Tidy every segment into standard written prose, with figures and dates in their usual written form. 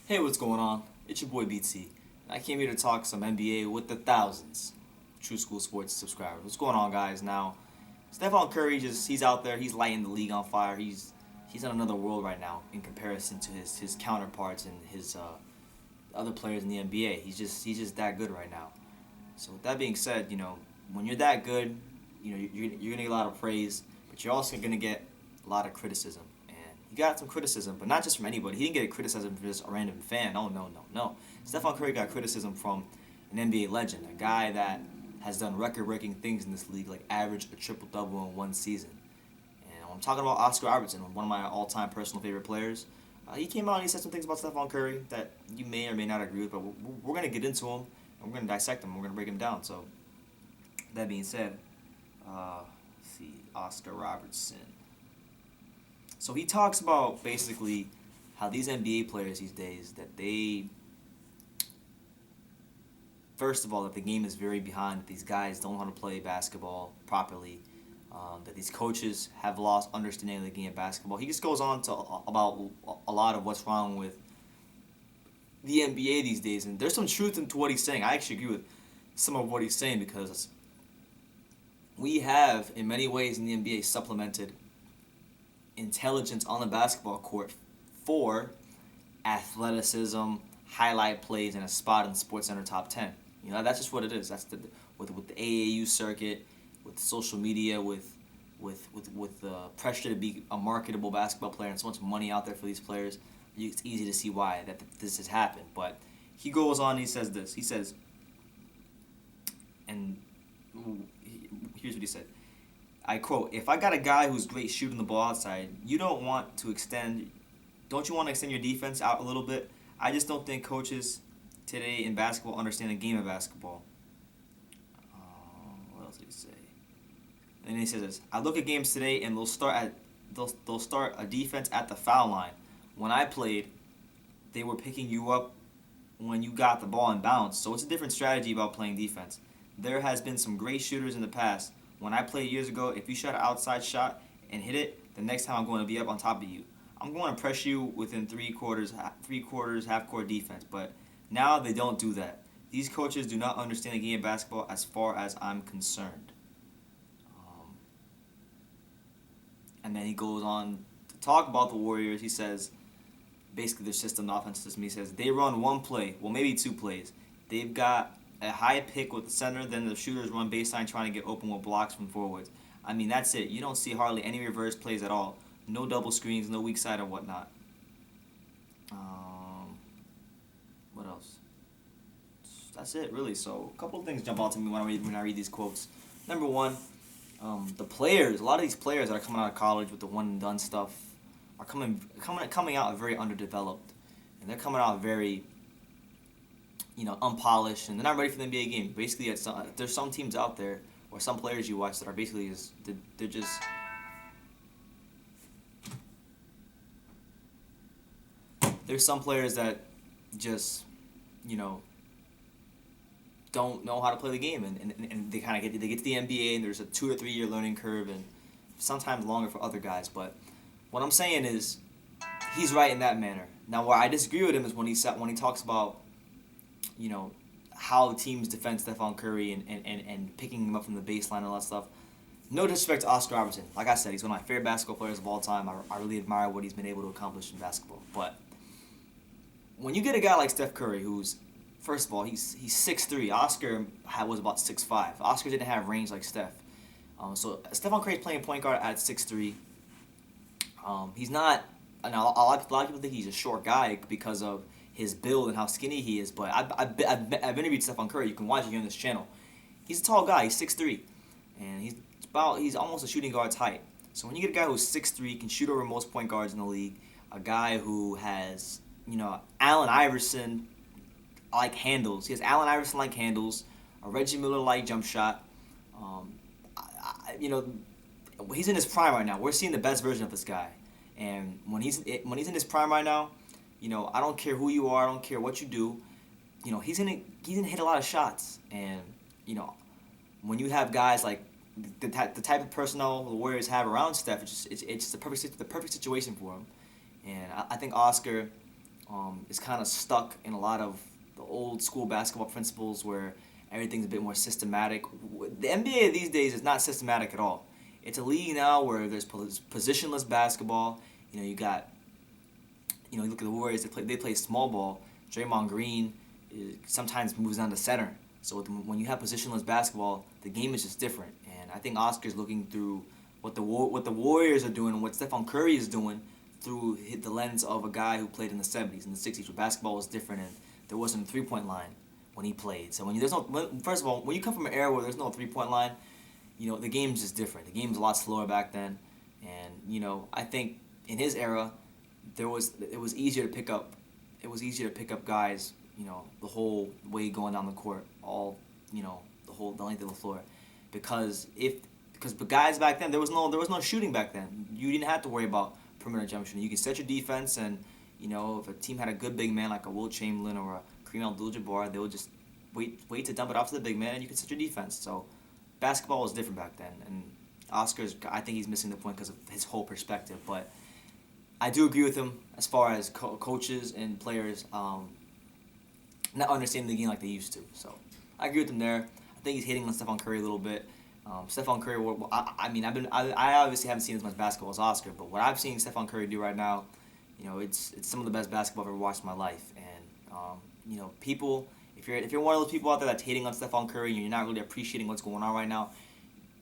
Hey, what's going on? It's your boy BT. I came here to talk some NBA with the thousands. True School Sports subscribers. What's going on, guys? Now, Stephon Curry he's out there. He's lighting the league on fire. He's in another world right now in comparison to his counterparts and his other players in the NBA. He's just that good right now. So with that being said, when you're that good, you're gonna get a lot of praise, but you're also gonna get a lot of criticism. And he got some criticism, but not just from anybody. He didn't get criticism from just a random fan. Oh no, no, no. Stephon Curry got criticism from an NBA legend, a guy that has done record-breaking things in this league, like averaged a triple-double in one season. And I'm talking about Oscar Robertson, one of my all-time personal favorite players. He came out and he said some things about Stephon Curry that you may or may not agree with, but we're going to get into him, and we're going to dissect him, we're going to break him down. So, that being said, let's see, Oscar Robertson. So he talks about basically how these NBA players these days, that they, first of all, that the game is very behind, that these guys don't know how to play basketball properly, that these coaches have lost understanding of the game of basketball. He just goes on to about a lot of what's wrong with the NBA these days, and there's some truth into what he's saying. I actually agree with some of what he's saying because we have, in many ways in the NBA, supplemented intelligence on the basketball court for athleticism, highlight plays, and a spot in the SportsCenter top 10. That's just what it is. That's with the AAU circuit, with social media, with the pressure to be a marketable basketball player, and so much money out there for these players. It's easy to see why that this has happened. But he goes on. He says this. He says, and here's what he said. I quote, "If I got a guy who's great shooting the ball outside, don't you want to extend your defense out a little bit? I just don't think coaches today in basketball understand the game of basketball." What else did he say? And then he says this: "I look at games today, and they'll start a defense at the foul line. When I played, they were picking you up when you got the ball and bounce. So it's a different strategy about playing defense. There has been some great shooters in the past. When I played years ago, if you shot an outside shot and hit it, the next time I'm going to be up on top of you. I'm going to press you within three quarters, half-court defense. But now they don't do that. These coaches do not understand the game of basketball as far as I'm concerned." And then he goes on to talk about the Warriors. He says, basically their system, the offensive system, he says, they run one play, well maybe two plays. They've got a high pick with the center, then the shooters run baseline trying to get open with blocks from forwards. I mean, that's it. You don't see hardly any reverse plays at all. No double screens, no weak side or whatnot. What else? That's it, really. So a couple of things jump out to me when I read these quotes. Number one, the players. A lot of these players that are coming out of college with the one and done stuff are coming out very underdeveloped, and they're coming out very, unpolished, and they're not ready for the NBA game. Basically, there's some teams out there or some players you watch that are basically they're just. There's some players that just, don't know how to play the game, and they kind of get to the NBA, and there's a 2 or 3 year learning curve, and sometimes longer for other guys. But what I'm saying is, he's right in that manner. Now, where I disagree with him is when he talks about, how teams defend Stephon Curry and picking him up from the baseline and all that stuff. No disrespect to Oscar Robertson. Like I said, he's one of my favorite basketball players of all time. I really admire what he's been able to accomplish in basketball. But when you get a guy like Steph Curry, who's, first of all, he's 6'3". Oscar was about 6'5". Oscar didn't have range like Steph. So Stephon Curry's playing point guard at 6'3". He's not. Now a lot of people think he's a short guy because of his build and how skinny he is. But I've interviewed Stephon Curry. You can watch it here on this channel. He's a tall guy. He's 6'3", and he's almost a shooting guard's height. So when you get a guy who's 6'3", can shoot over most point guards in the league, a guy who has Allen Iverson like handles. He has Allen Iverson like handles, a Reggie Miller like jump shot. He's in his prime right now. We're seeing the best version of this guy. And when he's in his prime right now, I don't care who you are, I don't care what you do, he's gonna hit a lot of shots. And when you have guys like the type of personnel the Warriors have around Steph, it's just the perfect situation for him. And I think Oscar is kind of stuck in a lot of the old school basketball principles where everything's a bit more systematic. The NBA these days is not systematic at all. It's a league now where there's positionless basketball. You got, you look at the Warriors. They play small ball. Draymond Green sometimes moves down to center. So when you have positionless basketball, the game is just different. And I think Oscar's looking through what the Warriors are doing and what Stephen Curry is doing through the lens of a guy who played in the 70s and the 60s, where basketball was different and there wasn't a three-point line when he played. So first of all, when you come from an era where there's no three-point line, the game's just different. The game's a lot slower back then, and I think in his era, it was easier to pick up. It was easier to pick up guys, the whole way going down the court, all, the length of the floor, because guys back then there was no shooting back then. You didn't have to worry about perimeter jump shooting. You could set your defense, and if a team had a good big man like a Will Chamberlain or a Kareem Abdul-Jabbar, they would just wait to dump it off to the big man, and you could set your defense. So basketball was different back then, and I think he's missing the point because of his whole perspective. But I do agree with him as far as coaches and players not understanding the game like they used to. So I agree with him there. I think he's hitting on Stephen Curry a little bit. Stephen Curry, I obviously haven't seen as much basketball as Oscar, but what I've seen Stephen Curry do right now, it's some of the best basketball I've ever watched in my life. And people, if you're one of those people out there that's hating on Stephen Curry and you're not really appreciating what's going on right now,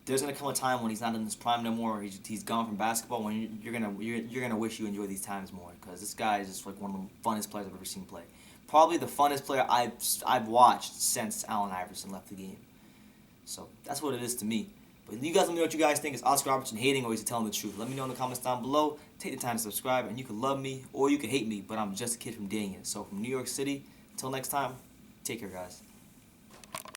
there's gonna come a time when he's not in his prime no more. Or he's gone from basketball when you're gonna wish you enjoyed these times more, because this guy is just like one of the funnest players I've ever seen play. Probably the funnest player I've watched since Allen Iverson left the game. So that's what it is to me. But you guys let me know what you guys think. Is Oscar Robertson hating or is he telling the truth? Let me know in the comments down below. Take the time to subscribe, and you can love me or you can hate me, but I'm just a kid from Daniel. So from New York City, until next time, take care, guys.